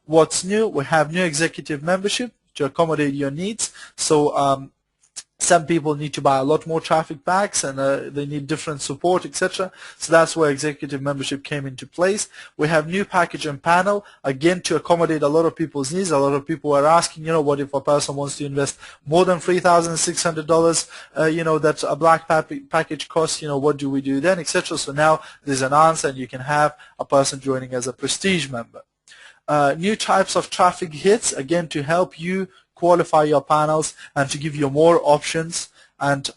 What's new? We have new executive membership to accommodate your needs. So some people need to buy a lot more traffic packs, and they need different support, etc. So that's where executive membership came into place. We have new package and panel, again, to accommodate a lot of people's needs. A lot of people are asking, what if a person wants to invest more than $3,600, that a black package costs, what do we do then, etc. So now there's an answer, and you can have a person joining as a prestige member. New types of traffic hits, again, to help you qualify your panels and to give you more options, and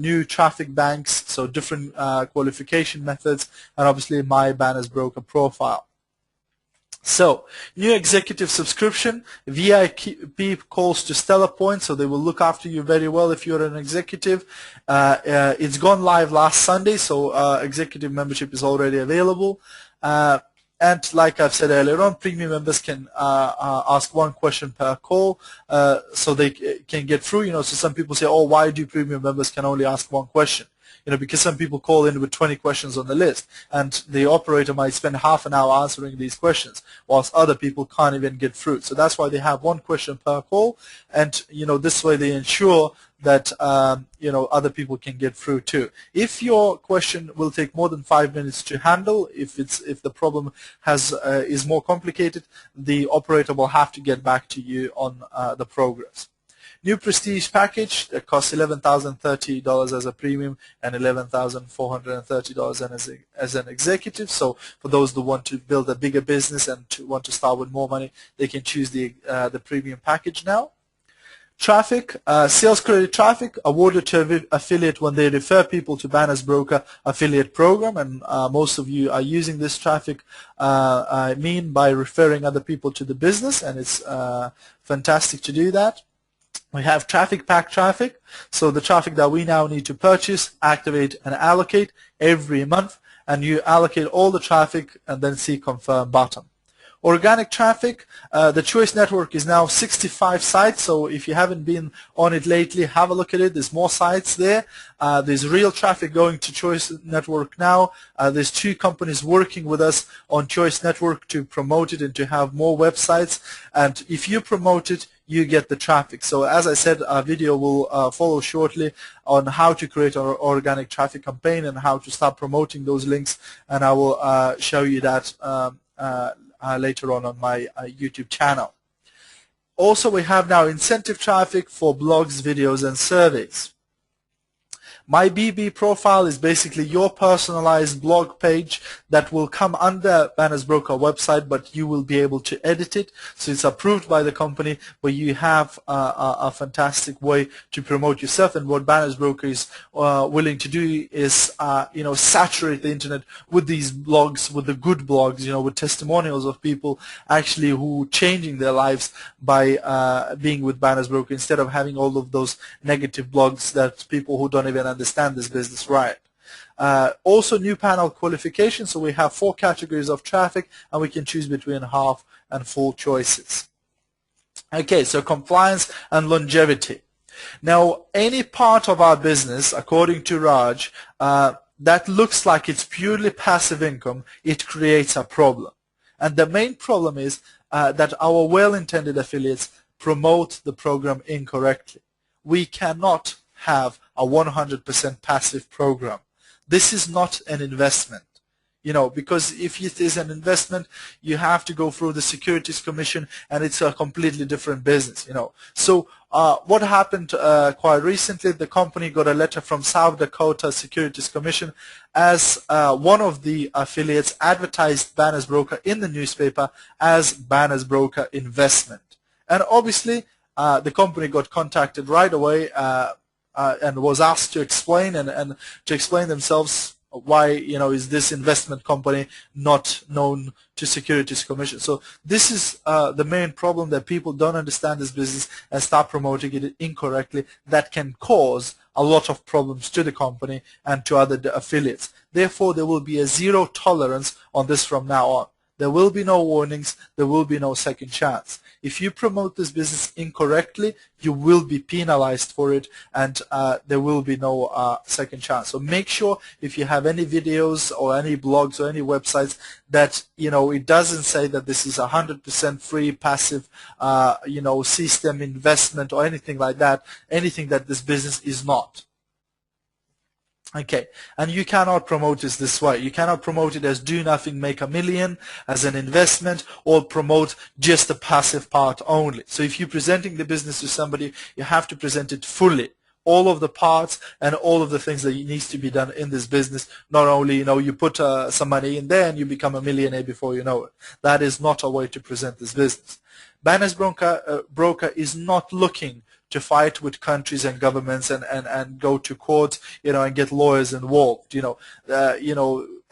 new traffic banks, so different qualification methods, and obviously my banners broker profile. So new executive subscription, VIP calls to Stellar Point, so they will look after you very well if you're an executive. It's gone live last Sunday, so executive membership is already available. And like I've said earlier on, premium members can ask one question per call, so they can get through. So some people say, oh, why do premium members can only ask one question? Because some people call in with 20 questions on the list, and the operator might spend half an hour answering these questions, whilst other people can't even get through. So that's why they have one question per call, and this way they ensure that other people can get through too. If your question will take more than 5 minutes to handle, if the problem is more complicated, the operator will have to get back to you on the progress. New prestige package that costs $11,030 as a premium and $11,430 as an executive. So for those who want to build a bigger business and want to start with more money, they can choose the premium package now. Traffic, sales credit traffic awarded to affiliate when they refer people to Banners Broker affiliate program, and most of you are using this traffic by referring other people to the business, and it's fantastic to do that. We have traffic pack traffic, so the traffic that we now need to purchase, activate, and allocate every month, and you allocate all the traffic and then see confirm button. Organic traffic, the Choice Network is now 65 sites, so if you haven't been on it lately, have a look at it. There's more sites there. There's real traffic going to Choice Network now. There's 2 companies working with us on Choice Network to promote it and to have more websites, and if you promote it, you get the traffic. So as I said, a video will follow shortly on how to create an organic traffic campaign and how to start promoting those links, and I will show you that later on my YouTube channel. Also, we have now incentive traffic for blogs, videos, and surveys. My BB profile is basically your personalized blog page that will come under Banners Broker website, but you will be able to edit it. So it's approved by the company, but you have a fantastic way to promote yourself. And what Banners Broker is willing to do is, saturate the internet with these blogs, with the good blogs, with testimonials of people actually who changing their lives by being with Banners Broker, instead of having all of those negative blogs that people who don't even understand this business right. Also new panel qualification, so we have 4 categories of traffic and we can choose between half and full choices. Okay, so compliance and longevity. Now, any part of our business, according to Raj, that looks like it's purely passive income, it creates a problem. And the main problem is that our well-intended affiliates promote the program incorrectly. We cannot have a 100% passive program. This is not an investment, because if it is an investment, you have to go through the Securities Commission, and it's a completely different business, So what happened quite recently, the company got a letter from South Dakota Securities Commission as one of the affiliates advertised Banners Broker in the newspaper as Banners Broker Investment. And obviously, the company got contacted right away and was asked to explain and to explain themselves why is this investment company not known to Securities Commission. So this is the main problem, that people don't understand this business and start promoting it incorrectly. That can cause a lot of problems to the company and to other affiliates. Therefore, there will be a zero tolerance on this from now on. There will be no warnings. There will be no second chance. If you promote this business incorrectly, you will be penalized for it, and there will be no second chance. So make sure if you have any videos or any blogs or any websites that, you know, it doesn't say that this is 100% free, passive, you know, system investment or anything like that, anything that this business is not. Okay, and you cannot promote it this way. You cannot promote it as do nothing, make a million as an investment, or promote just the passive part only. So if you're presenting the business to somebody, you have to present it fully. All of the parts and all of the things that needs to be done in this business. Not only, you know, you put some money in there and you become a millionaire before you know it. That is not a way to present this business. Banner's broker is not looking to fight with countries and governments and go to court, you know, and get lawyers involved. You know,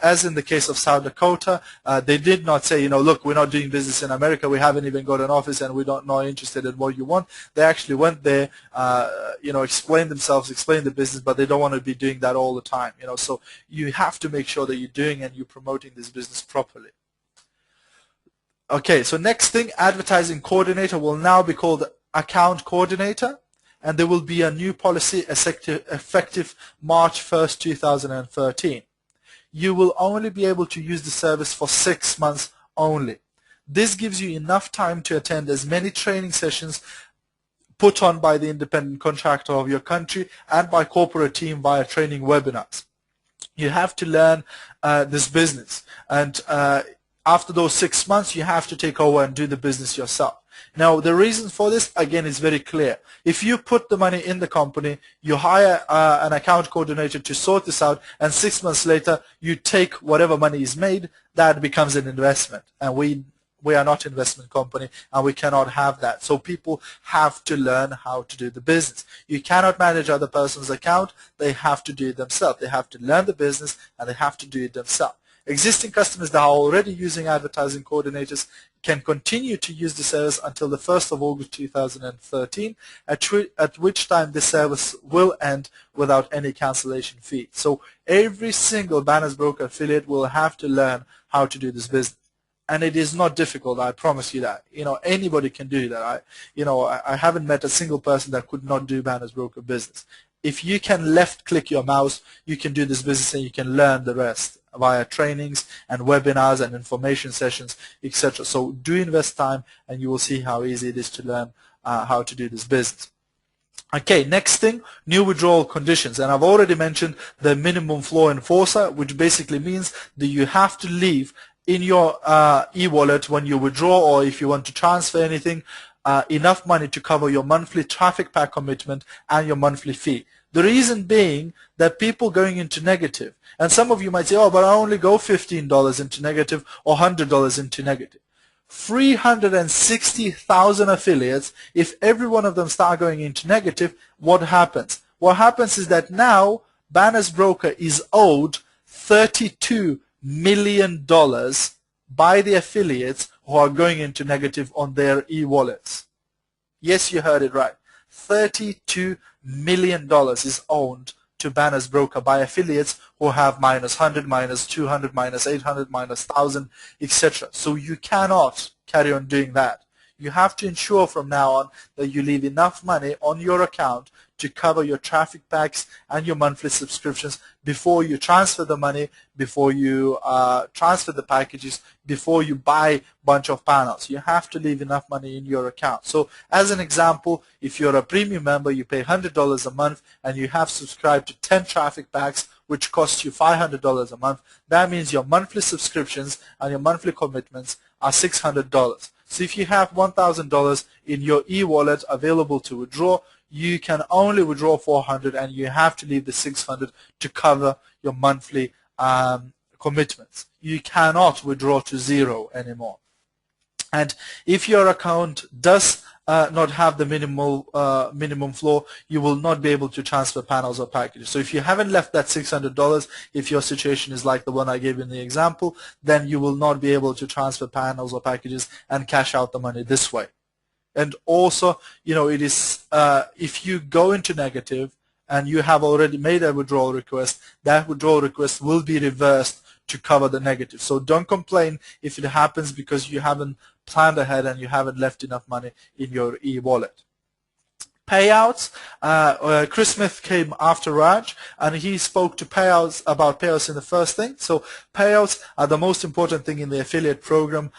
as in the case of South Dakota, they did not say, you know, look, we're not doing business in America, we haven't even got an office, and we're not interested in what you want. They actually went there, you know, explained themselves, explained the business, but they don't want to be doing that all the time. You know, so you have to make sure that you're doing and you're promoting this business properly. Okay, so next thing, advertising coordinator will now be called account coordinator, and there will be a new policy effective March 1st, 2013. You will only be able to use the service for 6 months only. This gives you enough time to attend as many training sessions put on by the independent contractor of your country and by corporate team via training webinars. You have to learn this business, and after those 6 months, you have to take over and do the business yourself. Now, the reason for this, again, is very clear. If you put the money in the company, you hire an account coordinator to sort this out, and 6 months later, you take whatever money is made, that becomes an investment. And we are not an investment company, and we cannot have that. So people have to learn how to do the business. You cannot manage other person's account. They have to do it themselves. They have to learn the business, and they have to do it themselves. Existing customers that are already using advertising coordinators can continue to use the service until the 1st of August 2013, at which time the service will end without any cancellation fee. So every single Banner's Broker affiliate will have to learn how to do this business. And it is not difficult, I promise you that. You know, anybody can do that. I haven't met a single person that could not do Banner's Broker business. If you can left-click your mouse, you can do this business and you can learn the rest via trainings and webinars and information sessions, etc. So do invest time, and you will see how easy it is to learn how to do this business. Okay, next thing, new withdrawal conditions. And I've already mentioned the minimum flow enforcer, which basically means that you have to leave in your e-wallet when you withdraw, or if you want to transfer anything, enough money to cover your monthly traffic pack commitment and your monthly fee. The reason being that people going into negative, and some of you might say, oh, but I only go $15 into negative or $100 into negative. 360,000 affiliates, if every one of them start going into negative, what happens? What happens is that now Banner's Broker is owed $32 million by the affiliates who are going into negative on their e-wallets. Yes, you heard it right. $32 million is owned to Banner's Broker by affiliates who have minus 100, minus 200, minus 800, minus 1,000, etc. So you cannot carry on doing that. You have to ensure from now on that you leave enough money on your account to cover your traffic packs and your monthly subscriptions before you transfer the money, before you transfer the packages, before you buy a bunch of panels. You have to leave enough money in your account. So as an example, if you're a premium member, you pay $100 a month and you have subscribed to 10 traffic packs, which costs you $500 a month. That means your monthly subscriptions and your monthly commitments are $600. So if you have $1,000 in your e-wallet available to withdraw, you can only withdraw $400, and you have to leave the $600 to cover your monthly commitments. You cannot withdraw to zero anymore. And if your account does not have the minimum flow, you will not be able to transfer panels or packages. So if you haven't left that $600, if your situation is like the one I gave in the example, then you will not be able to transfer panels or packages and cash out the money this way. And also, you know, it is if you go into negative and you have already made a withdrawal request, that withdrawal request will be reversed to cover the negative. So don't complain if it happens because you haven't planned ahead and you haven't left enough money in your e-wallet. Payouts. Chris Smith came after Raj, and he spoke to payouts about payouts in the first thing. So payouts are the most important thing in the affiliate program.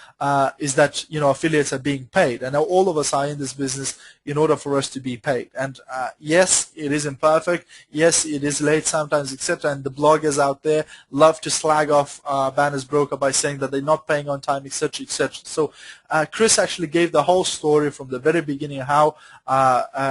Is that affiliates are being paid, and now all of us are in this business in order for us to be paid. And yes, it is imperfect. Yes, it is late sometimes, etc. And the bloggers out there love to slag off Banner's broker by saying that they're not paying on time, etc., etc. So Chris actually gave the whole story from the very beginning how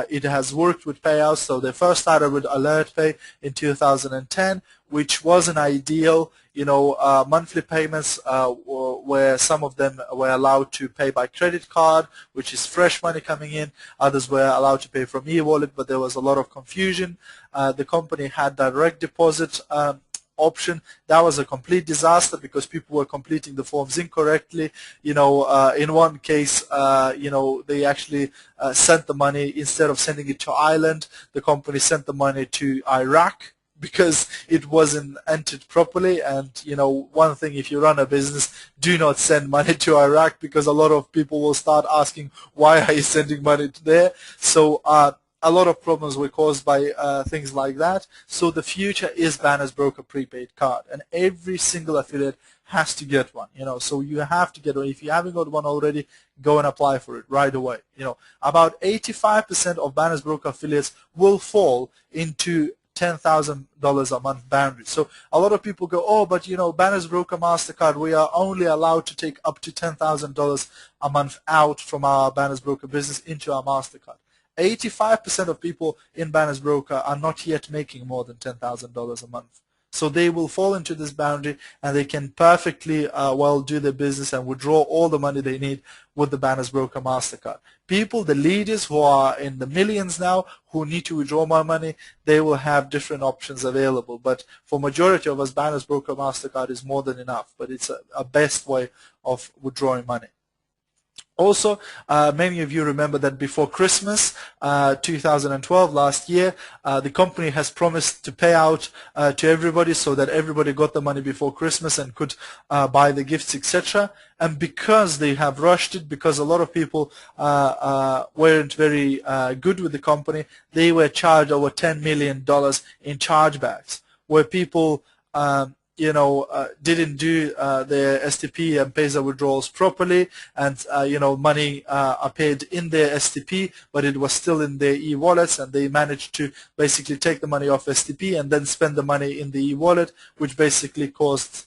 it has worked with payouts. So they first started with Alert Pay in 2010, which wasn't ideal. Monthly payments where some of them were allowed to pay by credit card, which is fresh money coming in. Others were allowed to pay from e-wallet, but there was a lot of confusion. The company had direct deposit option. That was a complete disaster because people were completing the forms incorrectly. In one case, they actually sent the money, instead of sending it to Ireland, the company sent the money to Iraq because it wasn't entered properly. And one thing, if you run a business, do not send money to Iraq, because a lot of people will start asking, why are you sending money to there? So a lot of problems were caused by things like that. So the future is Banner's broker prepaid card, and every single affiliate has to get one. So you have to get one. If you haven't got one already, go and apply for it right away. About 85% of Banner's broker affiliates will fall into $10,000 a month boundary. So a lot of people go, oh, but Banner's broker MasterCard, we are only allowed to take up to $10,000 a month out from our Banner's broker business into our MasterCard. 85% of people in Banner's broker are not yet making more than $10,000 a month. So they will fall into this boundary, and they can perfectly well do their business and withdraw all the money they need with the Banner's broker MasterCard. People, the leaders who are in the millions now, who need to withdraw more money, they will have different options available. But for majority of us, Banner's broker MasterCard is more than enough, but it's a best way of withdrawing money. Also, many of you remember that before Christmas 2012, last year, the company has promised to pay out to everybody so that everybody got the money before Christmas and could buy the gifts, etc. And because they have rushed it, because a lot of people weren't very good with the company, they were charged over $10 million in chargebacks, where people didn't do their STP and pays withdrawals properly, and money are paid in their STP, but it was still in their e-wallets, and they managed to basically take the money off STP and then spend the money in the e-wallet, which basically caused,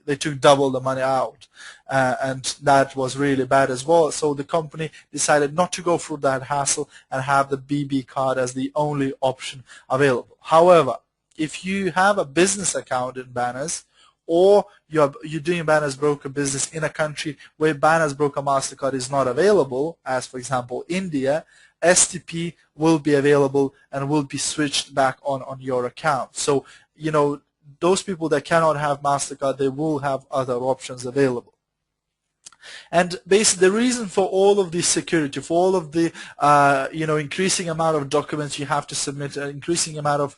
they took double the money out, and that was really bad as well. So the company decided not to go through that hassle and have the BB card as the only option available. However, if you have a business account in Banner's, or you're doing Banner's broker business in a country where Banner's broker MasterCard is not available, as for example India, STP will be available and will be switched back on your account. So those people that cannot have MasterCard, they will have other options available. And basically, the reason for all of this security, for all of the increasing amount of documents you have to submit, increasing amount of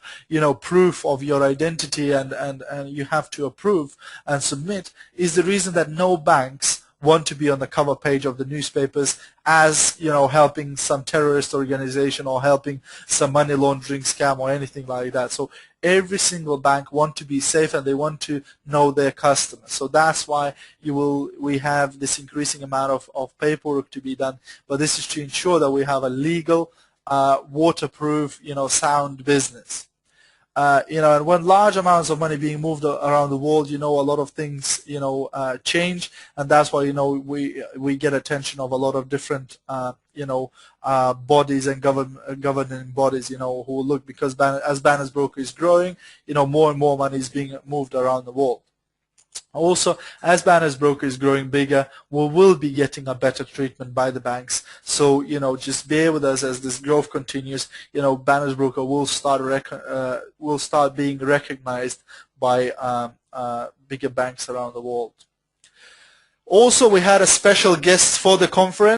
proof of your identity, and you have to approve and submit, is the reason that no banks want to be on the cover page of the newspapers as helping some terrorist organization or helping some money laundering scam or anything like that. So every single bank want to be safe, and they want to know their customers. So that's why we have this increasing amount of paperwork to be done. But this is to ensure that we have a legal, waterproof, sound business. And when large amounts of money being moved around the world, a lot of things, change, and that's why, we get attention of a lot of different, bodies and governing bodies, who look, because as Banner's broker is growing, more and more money is being moved around the world. Also, as Banner's broker is growing bigger, we will be getting a better treatment by the banks. So, just bear with us as this growth continues. Banner's broker will start being recognized by bigger banks around the world. Also, we had a special guest for the conference.